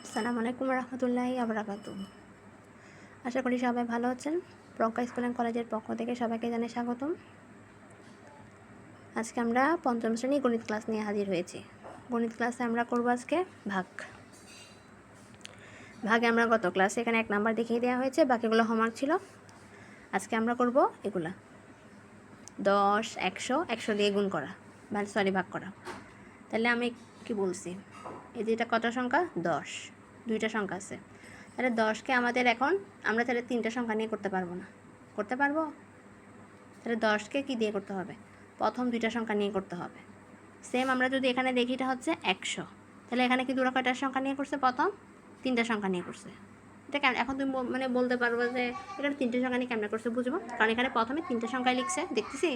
আসসালামু আলাইকুম রহমতুল্লাহি আবরাকাতু। আশা করি সবাই ভালো আছেন। প্রজ্ঞা স্কুল অ্যান্ড কলেজের পক্ষ থেকে সবাইকে জানাই স্বাগতম। আজকে আমরা পঞ্চম শ্রেণী গণিত ক্লাস নিয়ে হাজির হয়েছি। গণিত ক্লাসে আমরা করব আজকে ভাগে আমরা গত ক্লাসে এখানে 1 নাম্বার দেখিয়ে দেওয়া হয়েছে, বাকিগুলো হোমওয়ার্ক ছিল। আজকে আমরা করব এগুলা 10, 100, 100 দিয়ে গুণ করা, ভাগ করা। তাহলে আমি কি বলছি, এই যে এটা কত সংখ্যা? 10, দুইটা সংখ্যা আছে। তাহলে 10কে আমাদের এখন আমরা তাহলে 3টা সংখ্যা নিয়ে করতে পারবো না, করতে পারবো? তাহলে 10কে কি দিয়ে করতে হবে? প্রথম 2টা সংখ্যা নিয়ে করতে হবে। সেম আমরা যদি এখানে দেখি, এটা হচ্ছে 100, তাহলে এখানে কি দুটো কয়টার সংখ্যা নিয়ে করছে? প্রথম 3টা সংখ্যা নিয়ে করছে। এটা কেন এখন তুমি মানে বলতে পারবো যে এখানে 3টে সংখ্যা নিয়ে কেমন করছে? বুঝবো, কারণ এখানে প্রথমে 3টে সংখ্যায় লিখছে, দেখতেছি।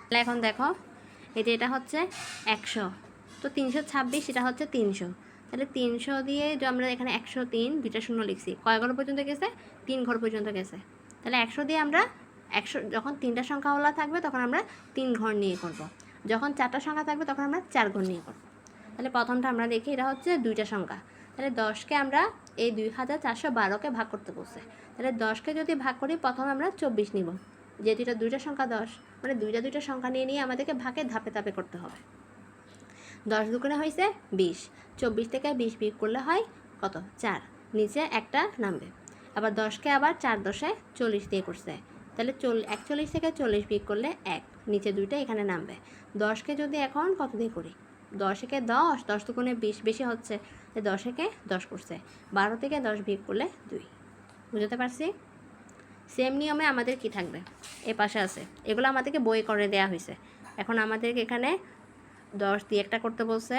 তাহলে এখন দেখো, এই যে এটা হচ্ছে 100, তো 326, এটা হচ্ছে 300। তাহলে 300 দিয়ে যে আমরা এখানে 103, 2টা শূন্য লিখছি, কয় ঘর পর্যন্ত গেছে? 3 ঘর পর্যন্ত গেছে। তাহলে 100 দিয়ে আমরা 100 যখন 3টা সংখ্যাওয়ালা থাকবে তখন আমরা 3 ঘর নিয়ে করব, যখন 4টা সংখ্যা থাকবে তখন আমরা 4 ঘর নিয়ে করব। তাহলে প্রথমটা আমরা দেখি, এটা হচ্ছে 2টা সংখ্যা। তাহলে 10কে আমরা এই 2412কে ভাগ করতে বলছে। তাহলে 10কে যদি ভাগ করি, প্রথমে আমরা 24 নিব, যেহেতু এটা 2টা সংখ্যা 10, মানে 2টা সংখ্যা নিয়ে আমাদেরকে ভাগে ধাপে ধাপে করতে হবে। 10 দুগুণে হয়েছে 20, 24 থেকে 20 বিয়োগ করলে হয় কত? 4, নিচে একটা নামবে। আবার 10কে আবার 4 10-এ 40 দিয়ে করছে, তাহলে 41 থেকে 40 বিয়োগ করলে 1, নিচে 2টা এখানে নামবে। 10কে যদি এখন কত দিয়ে করি? 10-একে 10, 10 দুগুণে 20 বেশি হচ্ছে, তাই 10-একে 10 করছে। 12 থেকে 10 বিয়োগ করলে 2, বুঝতে পারছি? সেম নিয়মে আমাদের কি থাকবে, এ পাশে আছে, এগুলো আমাদেরকে বই করে দেওয়া হয়েছে। এখন আমাদেরকে এখানে 10 দিয়ে একটা করতে বলছে,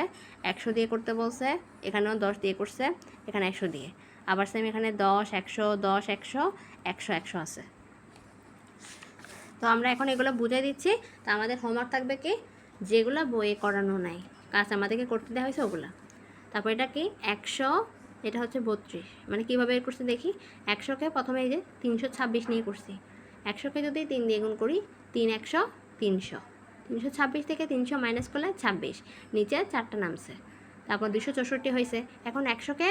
100 দিয়ে করতে বলছে, এখানেও 10 দিয়ে করছে, এখানে 100 দিয়ে। আবার সেম এখানে 10, 100, 10, 100, 100, 100 আছে। তো আমরা এখন এগুলো বুঝিয়ে দিচ্ছি। তো আমাদের হোমওয়ার্ক থাকবে কি, যেগুলো বইয়ে করানো নাই, কাজ আমাদেরকে করতে দেওয়া হয়েছে ওগুলা। তারপর এটা কি 100, এটা হচ্ছে 32, মানে কীভাবে বের করছি দেখি। 100কে প্রথমে এই যে 326 নিয়ে করছি, 100কে যদি 3 দিয়ে গুণ করি, 3 100, 300, 326 থেকে 300 মাইনাস করলে 26, নিচে 4টা নামছে। তারপর 264 হয়েছে। এখন 100কে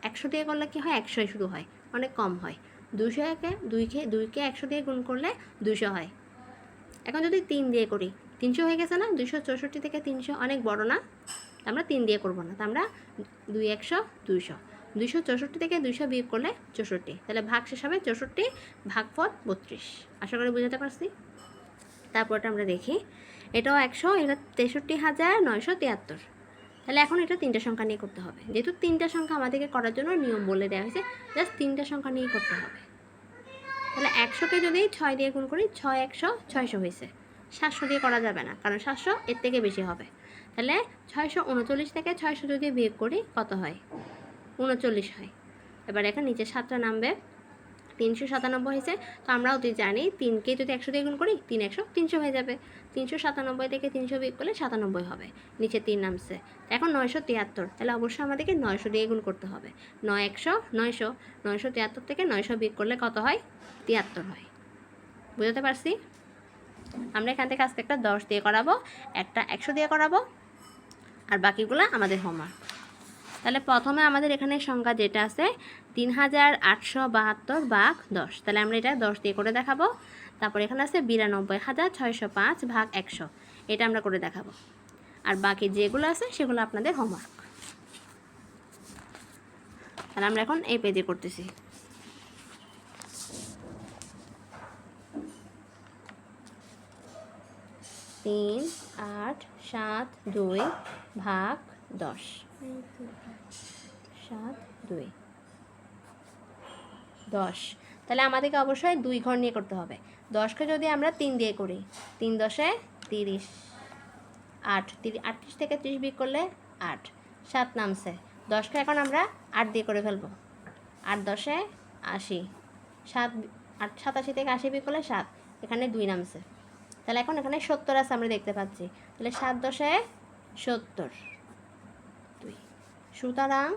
100 দিয়ে করলে কি হয়? 100 শুধু হয়, অনেক কম হয়। 2কে 100 দিয়ে গুণ করলে 200 হয়। এখন যদি 3 দিয়ে করি, 300 হয়ে গেছে না? 264 থেকে 300 অনেক বড় না, আমরা 3 দিয়ে করবো না, তো আমরা 2 100, 200, 264 থেকে 200 বিয়োগ করলে 64, তাহলে ভাগ শেষ হবে 64, ভাগফল 32। আশা করি বুঝাতে পারছি। তারপরটা আমরা দেখি, এটাও 100, এটা 63,973। তাহলে এখন এটা 3টা সংখ্যা নিয়ে করতে হবে, যেহেতু 3টা সংখ্যা আমাদেরকে করার জন্য নিয়ম বলে দেওয়া হয়েছে, জাস্ট 3টা সংখ্যা নিয়েই করতে হবে। তাহলে 100কে যদি 6 দিয়ে গুণ করি, 6 100, 600 হয়েছে। 700 দিয়ে করা যাবে না, কারণ 700 এর থেকে বেশি হবে। তাহলে 639 থেকে 600 যদি বিয়োগ করি, কত হয়? 39 হয়। এবার এখানে নিচে 7টা নামবে, 397 হয়েছে। তো আমরাও তুই জানি, 3কে যদি 100 দিয়ে গুণ করি, 3 100, 300 হয়ে যাবে। 397 থেকে 300 বিয়োগ করলে 97 হবে, নিচে 3 নামছে। এখন 973, তাহলে অবশ্যই আমাদেরকে 900 দিয়ে গুণ করতে হবে। 9 100, 900, 973 থেকে 900 বিয়োগ করলে কত হয়? 73 হয়। বুঝতে পারছি? আমরা এখান থেকে আজকে একটা 10 দিয়ে করাবো, একটা 100 দিয়ে করাবো, আর বাকিগুলো আমাদের হোমওয়ার্ক। তাহলে প্রথমে আমাদের এখানে সংখ্যা যেটা আছে 3872 ভাগ 10, তাহলে আমরা এটা 10 দিয়ে করে দেখাবো। তারপর এখানে আছে 92,605 ভাগ 100, এটা আমরা করে দেখাবো। আর বাকি যেগুলো আছে সেগুলো আপনাদের হোমওয়ার্ক। তাহলে আমরা এখন এই পেজে করতেছি। তিন 8 7 2 ভাগ 10, 7 2 10। তাহলে আমাদেরকে অবশ্যই 2 ঘর নিয়ে করতে হবে। 10কে যদি আমরা 3 দিয়ে করি, 3 10-এ 30, 8 38 থেকে 30 বিয়োগ করলে 8, 7 নামছে। 10কে এখন আমরা 8 দিয়ে করে ফেলবো, 8 10-এ 80, 7 8 87 থেকে 80 বিয়োগ করলে 7, এখানে 2 নামছে। তাহলে এখন এখানে 70 আছে আমরা দেখতে পাচ্ছি, তাহলে 7 10-এ 70, 2। সুতরাং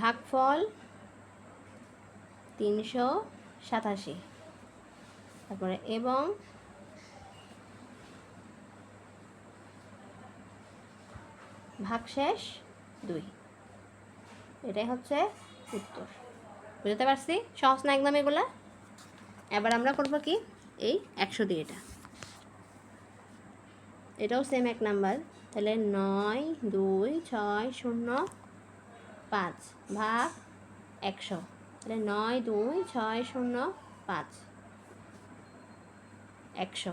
ভাগফল 387। তারপরে এবং ভাগশেষ 2। এটাই হচ্ছে উত্তর। বুঝতে পারছি? সহজ না একদম এগুলা? এবার আমরা করব কি, এই 100 দিয়ে এটাও সেম 1 নাম্বার। তাহলে 9 2 6 0 5 ভাগ 100। তাহলে 9 2 6 0 5 100।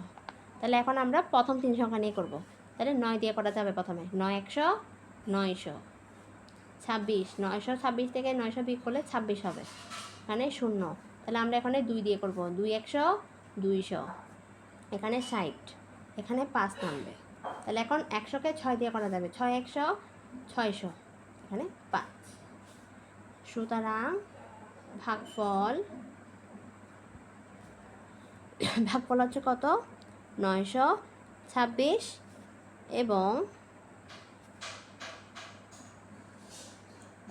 তাহলে এখন আমরা প্রথম 3 সংখ্যা নিয়ে করব। তাহলে 9 দিয়ে করা যাবে প্রথমে। 9 100 900 26। 926 থেকে 900 বিয়োগ করলে 26 হবে, এখানে 0। তাহলে আমরা এখানে 2 দিয়ে করব। 2 100 200, এখানে 60, এখানে 5 নামবে। তাহলে এখন 100কে 6 দিয়ে করা যাবে। 6 100 600, এখানে 5। সুতরাং ভাগফল হচ্ছে কত? 926 এবং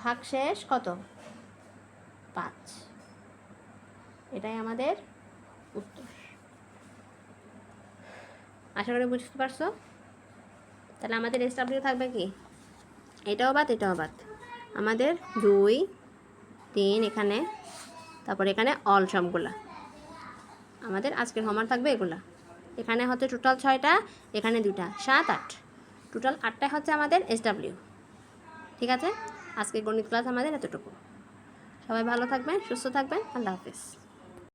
ভাগশেষ কত? 5। এটাই আমাদের উত্তর। আশা করি বুঝতে পারছো। তাহলে আমাদের SW থাকবে কি, এটাও বাদ এটাও বাদ। আমাদের 2 3 এখানে, তারপর এখানে অল সবগুলা আমাদের আজকের হোমওয়ার্ক থাকবে এগুলা। এখানে হচ্ছে টোটাল 6টা, এখানে 2টা, 7 8, টোটাল 8টাই হচ্ছে আমাদের SW। ঠিক আছে, আজকে গণিত ক্লাস আমাদের এতটুকু। সবাই ভালো থাকবেন, সুস্থ থাকবেন। আল্লাহ হাফিজ।